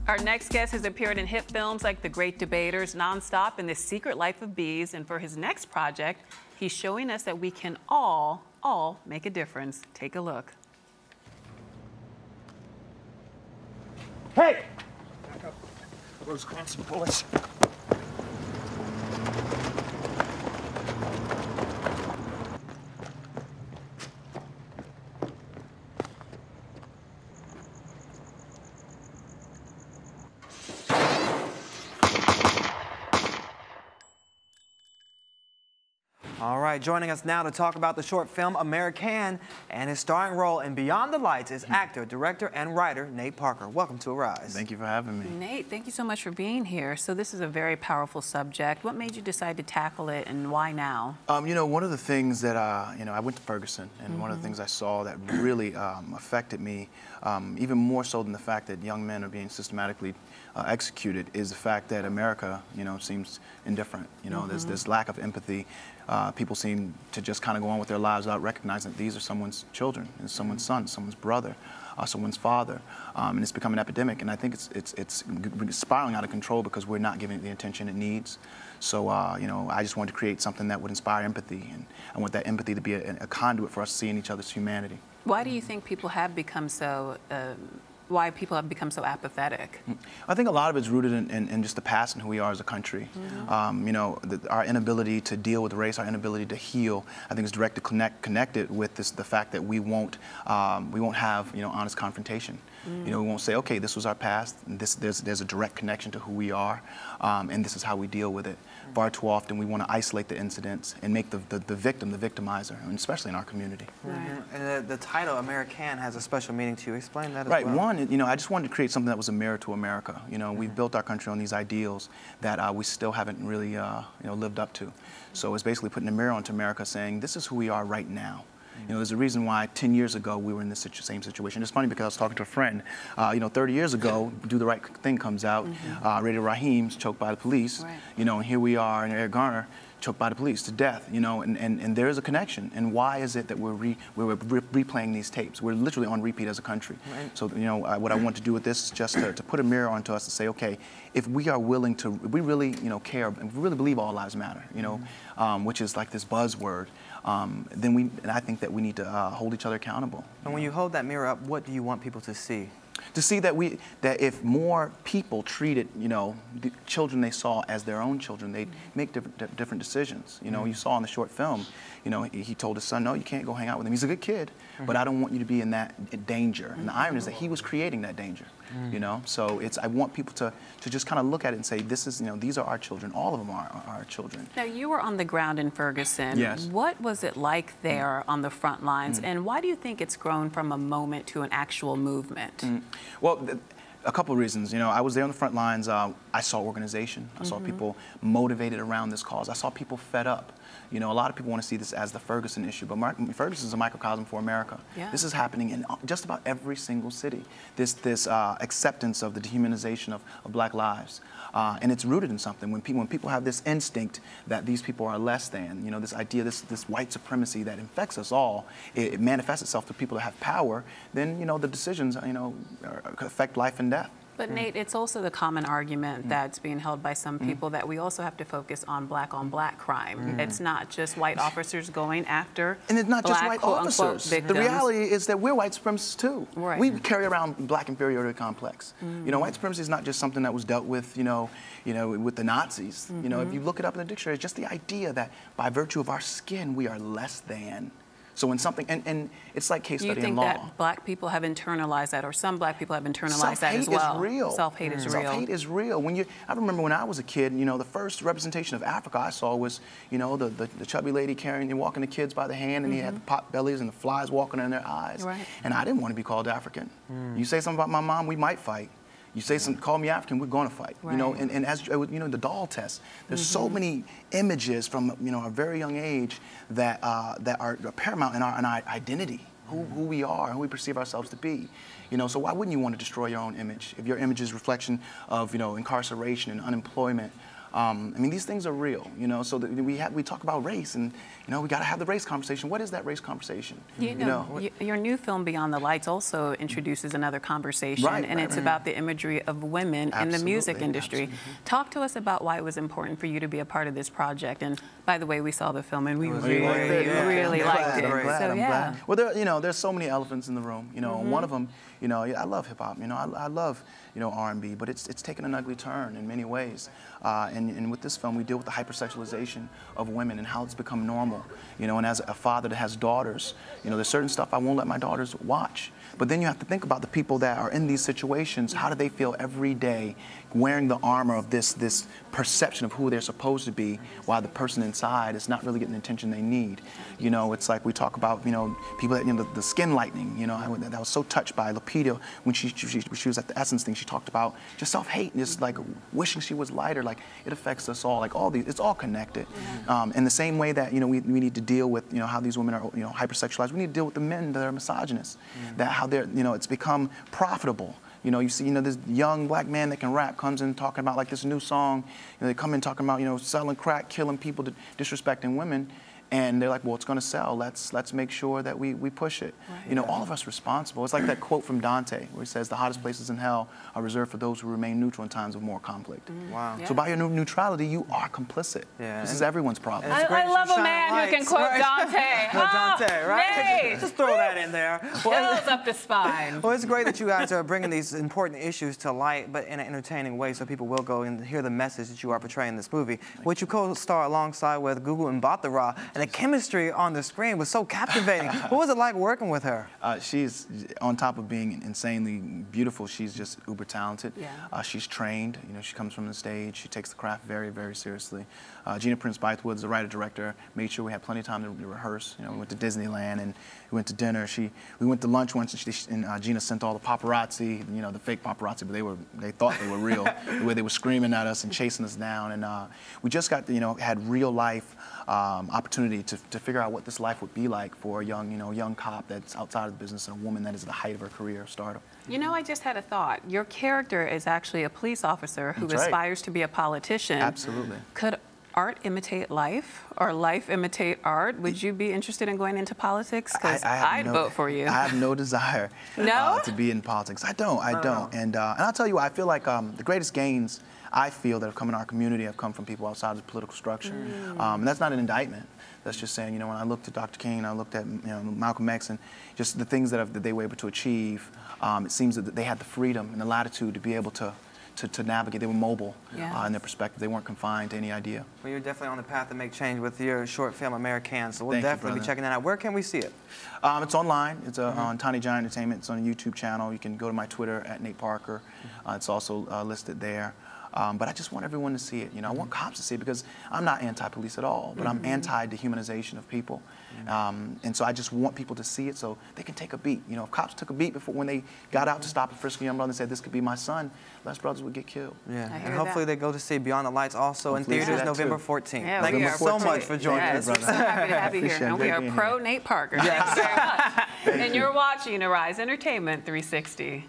Our next guest has appeared in hit films like The Great Debaters, Nonstop, and The Secret Life of Bees. And for his next project, he's showing us that we can all make a difference. Take a look. Hey! Back up. Those some bullets. All right, joining us now to talk about the short film AmeriCAN and his starring role in Beyond the Lights is actor, director, and writer Nate Parker. Welcome to Arise. Thank you for having me. Nate, thank you so much for being here. So this is a very powerful subject. What made you decide to tackle it, and why now? You know, one of the things that, I went to Ferguson, and one of the things I saw that really affected me, even more so than the fact that young men are being systematically executed, is the fact that America, seems indifferent. There's this lack of empathy. People seem to just kind of go on with their lives without recognizing that these are someone's children, and someone's son, someone's brother, someone's father, and it's become an epidemic. And I think it's spiraling out of control because we're not giving it the attention it needs. So, I just wanted to create something that would inspire empathy, and I want that empathy to be a conduit for us to see in each other's humanity. Why do you think people have become so? Why people have become so apathetic? I think a lot of it's rooted in just the past and who we are as a country. Our inability to deal with race, our inability to heal, I think is directly connected with the fact that we won't have honest confrontation. We won't say, okay, this was our past, and there's a direct connection to who we are, and this is how we deal with it. Far too often we want to isolate the incidents and make the victim the victimizer, and especially in our community. And the title AmeriCAN has a special meaning to you. Explain that as well. One, I just wanted to create something that was a mirror to America. We've built our country on these ideals that we still haven't really lived up to. So it's basically putting a mirror onto America saying, this is who we are right now. There's a reason why 10 years ago we were in this same situation. It's funny because I was talking to a friend. 30 years ago, Do the Right Thing comes out. Raider Raheem's choked by the police. And here we are in Eric Garner, choked by the police to death. And there is a connection. And why is it that we're replaying these tapes? We're literally on repeat as a country. So what I want to do with this is just to put a mirror onto us to say, okay, if we are willing to, if we really care, and we really believe all lives matter, which is like this buzzword. Then I think that we need to hold each other accountable. And when you hold that mirror up, what do you want people to see? To see that if more people treated, the children they saw as their own children, they'd make different decisions. You saw in the short film, he told his son, no, you can't go hang out with him. He's a good kid, but I don't want you to be in that danger. And the irony is that he was creating that danger. So I want people to just kind of look at it and say, this is, these are our children. All of them are our children. Now, you were on the ground in Ferguson. Yes. What was it like there on the front lines, and why do you think it's grown from a moment to an actual movement? Well, a couple of reasons. I was there on the front lines. I saw organization. I saw people motivated around this cause. I saw people fed up. A lot of people want to see this as the Ferguson issue, but Ferguson is a microcosm for America. This is happening in just about every single city. This acceptance of the dehumanization of Black lives. And it's rooted in something. When people have this instinct that these people are less than, this idea, this white supremacy that infects us all, it manifests itself to people that have power, then, the decisions, affect life and death. But Nate, it's also the common argument that's being held by some people that we also have to focus on black crime. It's not just white officers going after and it's not black, just white officers. victims. The reality is that we're white supremacists too. Right. We carry around black inferiority complex. White supremacy is not just something that was dealt with, with the Nazis. If you look it up in the dictionary, it's just the idea that by virtue of our skin, we are less than. So when something, and it's like case study in law. You think that black people have internalized that, or some black people have internalized that as well? Self-hate is real. Self-hate is real. Self-hate is real. I remember when I was a kid, the first representation of Africa I saw was, the chubby lady walking the kids by the hand, and he had the pot bellies and the flies walking in their eyes. And I didn't want to be called African. You say something about my mom, we might fight. You say something, call me African, we're going to fight. And as the doll test, there's so many images from a very young age that are paramount in our identity, who we are, who we perceive ourselves to be. So why wouldn't you want to destroy your own image if your image is a reflection of incarceration and unemployment? I mean, these things are real, you know. So that we talk about race, and you know, we got to have the race conversation. What is that race conversation? You know, your new film Beyond the Lights also introduces another conversation, and it's about the imagery of women in the music industry. Talk to us about why it was important for you to be a part of this project. And by the way, we saw the film and we really liked it. I'm glad. So yeah. Well, you know, there's so many elephants in the room. You know, one of them, you know, I love hip hop. You know, I love, you know, R&B, but it's taken an ugly turn in many ways. And with this film, we deal with the hypersexualization of women and how it's become normal. You know, and as a father that has daughters, you know, there's certain stuff I won't let my daughters watch. But then you have to think about the people that are in these situations. How do they feel every day wearing the armor of this perception of who they're supposed to be, while the person inside is not really getting the attention they need? You know, it's like we talk about, you know, people that, you know, the skin lightening. You know, I was so touched by Lupita when she was at the Essence thing. She talked about just self-hate and just like wishing she was lighter. Like, it affects us all. Like, all these, it's all connected. In the same way that, you know, we need to deal with, you know, how these women are, you know, hypersexualized. We need to deal with the men that are misogynists. That how they're, you know, it's become profitable. You know, you see, you know, this young black man that can rap comes in talking about like this new song. You know, they come in talking about, you know, selling crack, killing people, disrespecting women. And they're like, well, it's going to sell. Let's make sure that we push it. Right. You know, all of us responsible. It's like that quote from Dante where he says, the hottest places in hell are reserved for those who remain neutral in times of more conflict. Wow. So by your neutrality, you are complicit. Yeah. This is everyone's problem. I love a man who can quote Dante. Dante, right? Yay. Just throw that in there. Chills up the spine. Well, it's great that you guys are bringing these important issues to light, but in an entertaining way, so people will go and hear the message that you are portraying in this movie, which you co-star alongside with Gugu and Batara, and the chemistry on the screen was so captivating. What was it like working with her? She's, on top of being insanely beautiful, she's just uber talented. Yeah. She's trained. You know, she comes from the stage. She takes the craft very, very seriously. Gina Prince Bythewood, the writer-director, made sure we had plenty of time to rehearse. You know, we went to Disneyland and we went to dinner. We went to lunch once, and Gina sent all the paparazzi, you know, the fake paparazzi, but they thought they were real. The way they were screaming at us and chasing us down. And we just got, you know, had real life opportunity to figure out what this life would be like for a young cop that's outside of the business and a woman that is at the height of her career, stardom. You know, I just had a thought. Your character is actually a police officer who aspires to be a politician. Absolutely. Could art imitate life, or life imitate art? Would you be interested in going into politics? Because I'd vote for you. I have no desire to be in politics. I don't. And I'll tell you what, I feel like the greatest gains I feel that have come in our community have come from people outside of the political structure. And that's not an indictment. That's just saying, you know, when I looked at Dr. King, I looked at, you know, Malcolm X, and just the things that they were able to achieve, it seems that they had the freedom and the latitude to be able to navigate. They were mobile in their perspective. They weren't confined to any idea. Well, you're definitely on the path to make change with your short film, AmeriCAN, so we'll definitely be checking that out. Where can we see it? It's online. It's on Tiny Giant Entertainment. It's on a YouTube channel. You can go to my Twitter at Nate Parker. It's also listed there. But I just want everyone to see it. You know, I want cops to see it because I'm not anti-police at all, but I'm anti-dehumanization of people. And so I just want people to see it so they can take a beat. You know, if cops took a beat before when they got out to stop a frisky young brother and said, this could be my son, less brothers would get killed. Yeah, and hopefully they go to see Beyond the Lights also in theaters November 14th. Yeah, Thank you so much for joining us, brother. We're so happy to have you here. And we are pro Nate Parker. Thank you very much. And you're watching Arise Entertainment 360.